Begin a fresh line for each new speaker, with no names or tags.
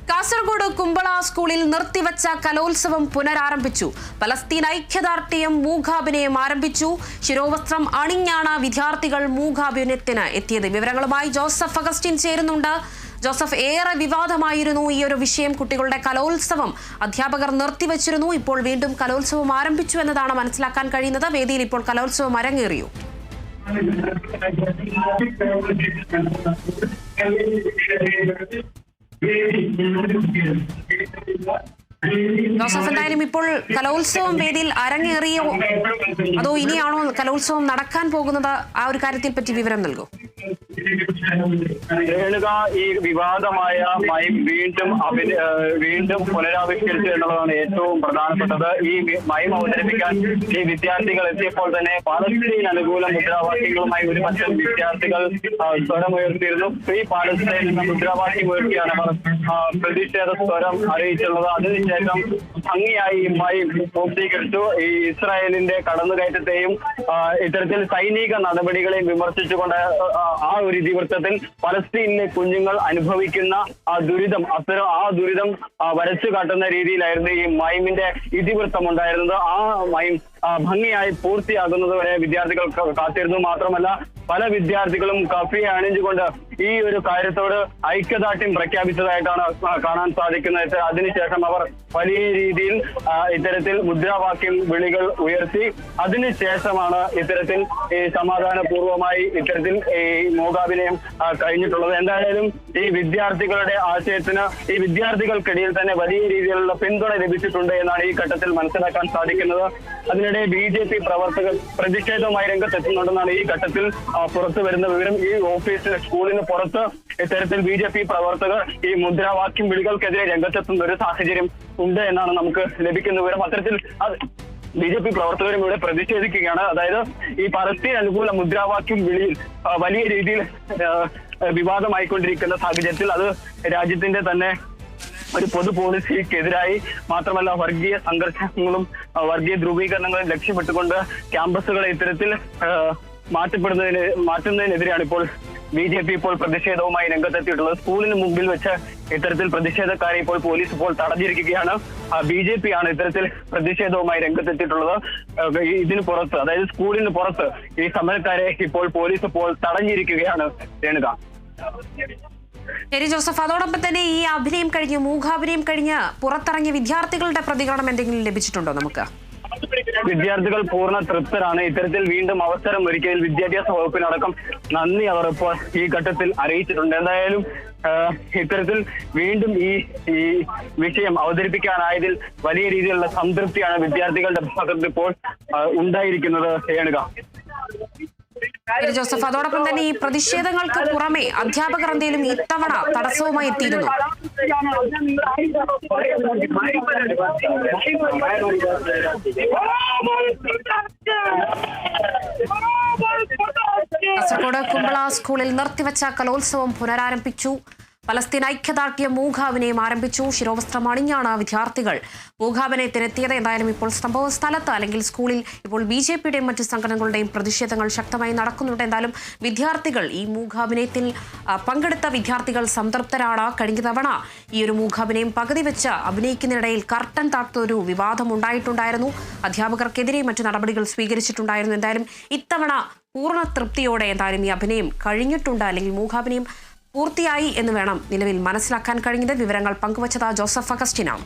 കാസർഗോഡ് കുമ്പള സ്കൂളിൽ നിർത്തിവച്ച കലോത്സവം പുനരാരംഭിച്ചു. പലസ്തീൻ ഐക്യദാർഢ്യം മൂകാഭിനയം ആരംഭിച്ചു. ശിരോവസ്ത്രം അണിഞ്ഞാണ് വിദ്യാർത്ഥികൾ മൂകാഭിനയത്തിന് എത്തിയത്. വിവരങ്ങളുമായി ജോസഫ് അഗസ്റ്റിൻ ചേരുന്നുണ്ട്. ജോസഫ്, ഏറെ വിവാദമായിരുന്നു ഈ ഒരു വിഷയം. കുട്ടികളുടെ കലോത്സവം അധ്യാപകർ നിർത്തിവച്ചിരുന്നു. ഇപ്പോൾ വീണ്ടും കലോത്സവം ആരംഭിച്ചു എന്നതാണ് മനസ്സിലാക്കാൻ കഴിയുന്നത്. വേദിയിൽ ഇപ്പോൾ കലോത്സവം അരങ്ങേറിയോ? ജോസഫ്, എന്തായാലും ഇപ്പോൾ കലോത്സവം വേദിയിൽ അരങ്ങേറിയോ അതോ ഇനിയാണോ കലോത്സവം നടക്കാൻ പോകുന്നത്? ആ ഒരു കാര്യത്തെ പറ്റി വിവരം നൽകൂ.
ഈ വിവാദമായ മൈം വീണ്ടും പുനരാവിഷ്കരിച്ചു എന്നുള്ളതാണ് ഏറ്റവും പ്രധാനപ്പെട്ടത്. ഈ മൈം അവതരിപ്പിക്കാൻ ഈ വിദ്യാർത്ഥികൾ എത്തിയപ്പോൾ തന്നെ പാലസ്തീൻ അനുകൂല മുദ്രാവാക്യങ്ങളുമായി ഒരു പറ്റം വിദ്യാർത്ഥികൾ സ്വരമുയർത്തിയിരുന്നു. ഫ്രീ പാലസ്തീൻ എന്ന മുദ്രാവാക്യം ഉയർത്തിയാണ് അവർ പ്രതിഷേധ സ്വരം അറിയിച്ചുള്ളത്. അതിനുശേഷം ഭംഗിയായി ഈ മൈം പൂർത്തീകരിച്ചു. ഈ ഇസ്രായേലിന്റെ കടന്നുകയറ്റത്തെയും ഇത്തരത്തിൽ സൈനിക നടപടികളെയും വിമർശിച്ചുകൊണ്ട് ആ ഒരു ഇതിവൃത്തത്തിൽ പലസ്തീനിലെ കുഞ്ഞുങ്ങൾ അനുഭവിക്കുന്ന ആ ദുരിതം വരച്ചു കാട്ടുന്ന രീതിയിലായിരുന്നു ഈ മൈമിന്റെ ഇതിവൃത്തം ഉണ്ടായിരുന്നത്. ആ മൈം ഭംഗിയായി പൂർത്തിയാകുന്നത് വരെ വിദ്യാർത്ഥികൾ കാത്തിരുന്നു. മാത്രമല്ല പല വിദ്യാർത്ഥികളും കഫിയെ അണിഞ്ഞുകൊണ്ട് ഈ ഒരു കാര്യത്തോട് ഐക്യദാർഢ്യം പ്രഖ്യാപിച്ചതായിട്ടാണ് കാണാൻ സാധിക്കുന്നത്. അതിനുശേഷം അവർ വലിയ രീതിയിൽ ഇത്തരത്തിൽ മുദ്രാവാക്യം വിളികൾ ഉയർത്തി. അതിനുശേഷമാണ് ഇത്തരത്തിൽ ഈ സമാധാനപൂർവമായി ഇത്തരത്തിൽ ഈ മൂകാഭിനയം കഴിഞ്ഞിട്ടുള്ളത്. എന്തായാലും ഈ വിദ്യാർത്ഥികളുടെ ആശയത്തിന് ഈ വിദ്യാർത്ഥികൾക്കിടയിൽ തന്നെ വലിയ രീതിയിലുള്ള പിന്തുണ ലഭിച്ചിട്ടുണ്ട് എന്നാണ് ഈ ഘട്ടത്തിൽ മനസ്സിലാക്കാൻ സാധിക്കുന്നത്. അതിനിടെ BJP പ്രവർത്തകർ പ്രതിഷേധവുമായി രംഗത്തെത്തുന്നുണ്ടെന്നാണ് ഈ ഘട്ടത്തിൽ പുറത്തു വരുന്ന വിവരം. ഈ സ്കൂളിന് പുറത്ത് ഇത്തരത്തിൽ BJP പ്രവർത്തകർ ഈ മുദ്രാവാക്യം വിളികൾക്കെതിരെ രംഗത്തെത്തുന്ന ഒരു സാഹചര്യം ഉണ്ട് എന്നാണ് നമുക്ക് ലഭിക്കുന്ന വിവരം. അത്തരത്തിൽ BJP പ്രവർത്തകരും ഇവിടെ പ്രതിഷേധിക്കുകയാണ്. അതായത് ഈ പലസ്തീൻ അനുകൂല മുദ്രാവാക്യം വിളിയിൽ വലിയ രീതിയിൽ വിവാദമായിക്കൊണ്ടിരിക്കുന്ന സാഹചര്യത്തിൽ അത് രാജ്യത്തിന്റെ തന്നെ ഒരു പൊതു പോളിസിക്കെതിരായി, മാത്രമല്ല വർഗീയ സംഘർഷങ്ങളും വർഗീയ ധ്രുവീകരണങ്ങളും ലക്ഷ്യമിട്ടുകൊണ്ട് ക്യാമ്പസുകളെ ഇത്തരത്തിൽ മാറ്റുന്നതിനെതിരെയാണ് ഇപ്പോൾ BJP ഇപ്പോൾ പ്രതിഷേധവുമായി രംഗത്തെത്തിയിട്ടുള്ളത്. സ്കൂളിന് മുമ്പിൽ വെച്ച് ഇത്തരത്തിൽ പ്രതിഷേധക്കാരെ ഇപ്പോൾ പോലീസ് ഇപ്പോൾ തടഞ്ഞിരിക്കുകയാണ്. BJP ആണ് ഇത്തരത്തിൽ പ്രതിഷേധവുമായി രംഗത്തെത്തിയിട്ടുള്ളത്. ഇതിന് പുറത്ത്, അതായത് സ്കൂളിന് പുറത്ത് ഈ സമരക്കാരെ ഇപ്പോൾ പോലീസ് ഇപ്പോൾ തടഞ്ഞിരിക്കുകയാണ്. രേണുക.
ശരി ജോസഫ്, അതോടൊപ്പം തന്നെ ഈ അഭിനയം കഴിഞ്ഞ് മൂകാഭിനയം കഴിഞ്ഞ് പുറത്തിറങ്ങിയ വിദ്യാർത്ഥികളുടെ പ്രതികരണം എന്തെങ്കിലും ലഭിച്ചിട്ടുണ്ടോ നമുക്ക്?
വിദ്യാർത്ഥികൾ പൂർണ്ണ തൃപ്തരാണ്. ഇത്തരത്തിൽ വീണ്ടും അവസരം ഒരുക്കിയതിൽ വിദ്യാഭ്യാസ വകുപ്പിനടക്കം നന്ദി അവർ ഇപ്പോൾ ഈ ഘട്ടത്തിൽ അറിയിച്ചിട്ടുണ്ട്. എന്തായാലും ഇത്തരത്തിൽ വീണ്ടും ഈ വിഷയം അവതരിപ്പിക്കാനായതിൽ വലിയ രീതിയിലുള്ള സംതൃപ്തിയാണ് വിദ്യാർത്ഥികളുടെ ഭാഗത്ത് ഇപ്പോൾ ഉണ്ടായിരിക്കുന്നത്. രേണുക.
ജോസഫ്, അതോടൊപ്പം തന്നെ ഈ പ്രതിഷേധങ്ങൾക്ക് പുറമെ അധ്യാപകർ എന്തെങ്കിലും ഇത്തവണ തടസ്സവുമായി എത്തിയിരുന്നു? കാസർഗോഡ് കുമ്പള സ്കൂളിൽ നിർത്തിവച്ച കലോത്സവം പുനരാരംഭിച്ചു. പലസ്തീൻ ഐക്യദാർഢ്യം മൂകാഭിനയം ആരംഭിച്ചു. ശിരോവസ്ത്രം അണിഞ്ഞാണ് വിദ്യാർത്ഥികൾ മൂകാഭിനയത്തിനെത്തിയത്. എന്തായാലും ഇപ്പോൾ സംഭവ സ്ഥലത്ത് അല്ലെങ്കിൽ സ്കൂളിൽ ഇപ്പോൾ BJPയുടെയും മറ്റ് സംഘടനകളുടെയും പ്രതിഷേധങ്ങൾ ശക്തമായി നടക്കുന്നുണ്ട്. എന്തായാലും വിദ്യാർത്ഥികൾ ഈ മൂകാഭിനയത്തിൽ പങ്കെടുത്ത വിദ്യാർത്ഥികൾ സംതൃപ്തരാണ്. കഴിഞ്ഞ തവണ ഈ ഒരു മൂകാഭിനയം പകുതി വെച്ച് അഭിനയിക്കുന്നതിനിടയിൽ കർട്ടൻ താഴ്ത്തൊരു വിവാദം ഉണ്ടായിട്ടുണ്ടായിരുന്നു. അധ്യാപകർക്കെതിരെ മറ്റു നടപടികൾ സ്വീകരിച്ചിട്ടുണ്ടായിരുന്നു. എന്തായാലും ഇത്തവണ പൂർണ്ണ തൃപ്തിയോടെ എന്തായാലും ഈ അഭിനയം കഴിഞ്ഞിട്ടുണ്ട്, അല്ലെങ്കിൽ മൂകാഭിനയം പൂർത്തിയായി എന്ന് വേണം നിലവിൽ മനസ്സിലാക്കാൻ കഴിഞ്ഞത്. വിവരങ്ങൾ പങ്കുവച്ചത് ജോസഫ് അഗസ്റ്റിനാണ്.